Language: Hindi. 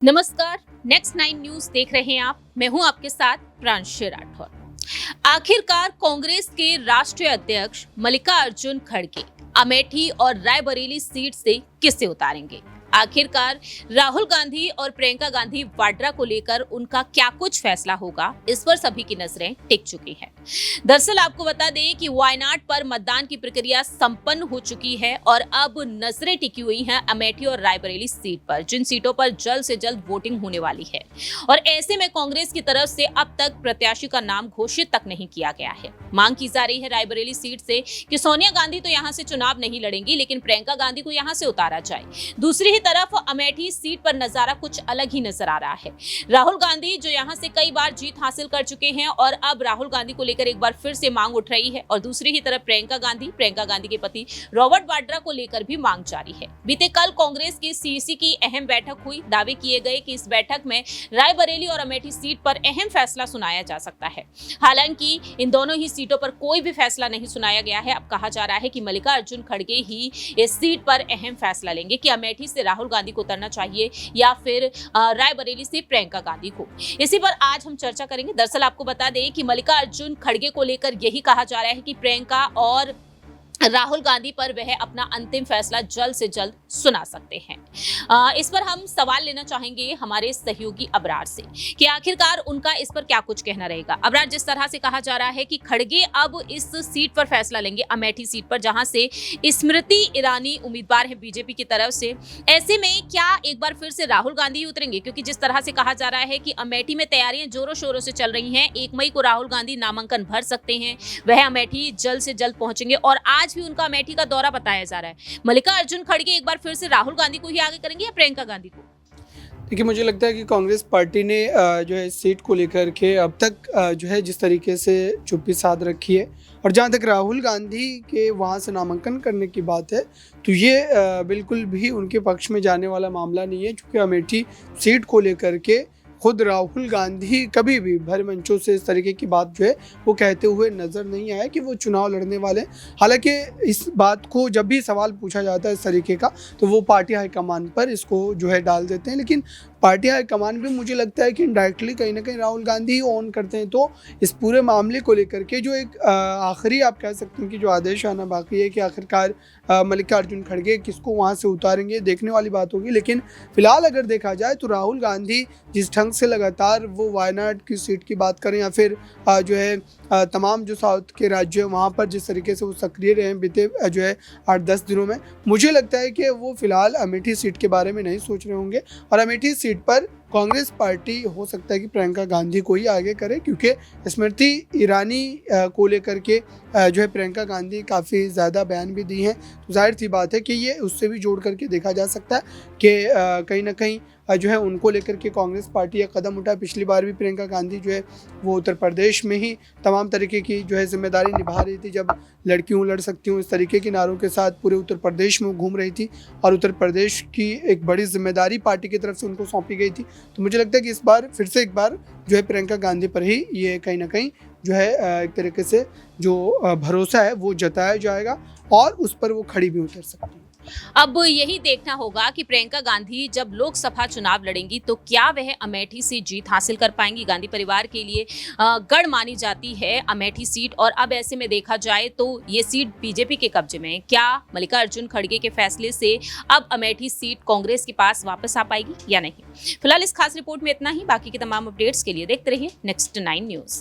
नमस्कार, नेक्स्ट 9 न्यूज देख रहे हैं आप। मैं हूं आपके साथ प्रांशु राठौर। आखिरकार कांग्रेस के राष्ट्रीय अध्यक्ष मल्लिकार्जुन खड़गे अमेठी और रायबरेली सीट से किसे उतारेंगे? आखिरकार राहुल गांधी और प्रियंका गांधी वाड्रा को लेकर उनका क्या कुछ फैसला होगा, इस पर सभी की नजरें टिक चुकी हैं। दरअसल आपको बता दें कि वायनाड पर मतदान की प्रक्रिया संपन्न हो चुकी है और अब नजरें टिकी हुई हैं अमेठी और रायबरेली सीट पर, जिन सीटों पर जल्द से जल्द वोटिंग होने वाली है। और ऐसे में कांग्रेस की तरफ से अब तक प्रत्याशी का नाम घोषित तक नहीं किया गया है। मांग की जा रही है रायबरेली सीट से कि सोनिया गांधी तो यहां से चुनाव नहीं लड़ेंगी, लेकिन प्रियंका गांधी को यहां से उतारा जाए। दूसरी तरफ अमेठी सीट पर नजारा कुछ अलग ही नजर आ रहा है। राहुल गांधी जो यहां से कई बार जीत हासिल कर चुके हैं और अब राहुल गांधी को लेकर एक बार फिर से मांग उठ रही है, और दूसरी ही तरफ प्रियंका गांधी के पति रॉबर्ट वाड्रा को लेकर भी मांग जारी है। बीते कल कांग्रेस की सीईसी की अहम बैठक हुई। दावे किए गए कि इस बैठक में रायबरेली और अमेठी सीट पर अहम फैसला सुनाया जा सकता है। हालांकि इन दोनों ही सीटों पर कोई भी फैसला नहीं सुनाया गया है। अब कहा जा रहा है कि मल्लिकार्जुन खड़गे ही इस सीट पर अहम फैसला लेंगे कि अमेठी से राहुल गांधी को उतरना चाहिए या फिर रायबरेली से प्रियंका गांधी को। इसी पर आज हम चर्चा करेंगे। दरअसल आपको बता दें कि मल्लिकार्जुन खड़गे को लेकर यही कहा जा रहा है कि प्रियंका और राहुल गांधी पर वह अपना अंतिम फैसला जल्द से जल्द सुना सकते हैं। इस पर हम सवाल लेना चाहेंगे हमारे सहयोगी अबरार से कि आखिरकार उनका इस पर क्या कुछ कहना रहेगा। अबरार, जिस तरह से कहा जा रहा है कि खड़गे अब इस सीट पर फैसला लेंगे, अमेठी सीट पर, जहां से स्मृति ईरानी उम्मीदवार है बीजेपी की तरफ से, ऐसे में क्या एक बार फिर से राहुल गांधी उतरेंगे? क्योंकि जिस तरह से कहा जा रहा है कि अमेठी में तैयारियां जोरों शोरों से चल रही हैं। 1 मई को राहुल गांधी नामांकन भर सकते हैं, वह अमेठी जल्द से जल्द पहुंचेंगे और आज भी उनका अमेठी का दौरा बताया जा रहा है। मल्लिकार्जुन खड़गे एक बार फिर से राहुल गांधी को ही आगे करेंगे या प्रियंका गांधी को? देखिए, मुझे लगता है कि कांग्रेस पार्टी ने जो है इस सीट को लेकर के अब तक जो है जिस तरीके से चुप्पी साध रखी है, और जहाँ तक राहुल गांधी के वहाँ से नामांकन करने की बात है, तो ये बिल्कुल भी उनके पक्ष में जाने वाला मामला नहीं है। क्योंकि अमेठी सीट को लेकर के खुद राहुल गांधी कभी भी भर मंचों से इस तरीके की बात जो है वो कहते हुए नज़र नहीं आया कि वो चुनाव लड़ने वाले। हालांकि इस बात को जब भी सवाल पूछा जाता है इस तरीके का, तो वो पार्टी हाईकमान पर इसको जो है डाल देते हैं। लेकिन पार्टी हाईकमान भी मुझे लगता है कि इनडायरेक्टली कहीं ना कहीं राहुल गांधी ही ऑन करते हैं। तो इस पूरे मामले को लेकर के जो एक आखिरी आप कह सकते हैं कि जो आदेश आना बाकी है कि आखिरकार मल्लिकार्जुन खड़गे किसको वहाँ से उतारेंगे, देखने वाली बात होगी। लेकिन फिलहाल अगर देखा जाए तो राहुल गांधी जिस ढंग से लगातार वो वायनाड की सीट की बात करें या फिर जो है तमाम जो साउथ के राज्य हैं वहाँ पर जिस तरीके से वो सक्रिय रहे हैं बीते जो है 8-10 दिनों में, मुझे लगता है कि वो फिलहाल अमेठी सीट के बारे में नहीं सोच रहे होंगे। और अमेठी सीट पर कांग्रेस पार्टी हो सकता है कि प्रियंका गांधी को ही आगे करे, क्योंकि स्मृति ईरानी को लेकर के जो है प्रियंका गांधी काफ़ी ज़्यादा बयान भी दी हैं। तो जाहिर सी बात है कि ये उससे भी जोड़ करके देखा जा सकता है कि कहीं ना कहीं जो है उनको लेकर के कांग्रेस पार्टी एक कदम उठा। पिछली बार भी प्रियंका गांधी जो है वो उत्तर प्रदेश में ही तमाम तरीके की जो है जिम्मेदारी निभा रही थी, जब लड़कियों लड़ सकती हूँ इस तरीके के नारों के साथ पूरे उत्तर प्रदेश में घूम रही थी, और उत्तर प्रदेश की एक बड़ी जिम्मेदारी पार्टी की तरफ से उनको सौंपी गई थी। तो मुझे लगता है कि इस बार फिर से एक बार जो है प्रियंका गांधी पर ही ये कहीं ना कहीं जो है एक तरीके से जो भरोसा है वो जताया जाएगा और उस पर वो खड़ी भी उतर सकती है। अब यही देखना होगा कि प्रियंका गांधी जब लोकसभा चुनाव लड़ेंगी तो क्या वह अमेठी से जीत हासिल कर पाएंगी। गांधी परिवार के लिए गढ़ मानी जाती है अमेठी सीट, और अब ऐसे में देखा जाए तो ये सीट बीजेपी के कब्जे में है। क्या मल्लिकार्जुन खड़गे के फैसले से अब अमेठी सीट कांग्रेस के पास वापस आ पाएगी या नहीं? फिलहाल इस खास रिपोर्ट में इतना ही। बाकी के तमाम अपडेट्स के लिए देखते रहिए नेक्स्ट 9 न्यूज।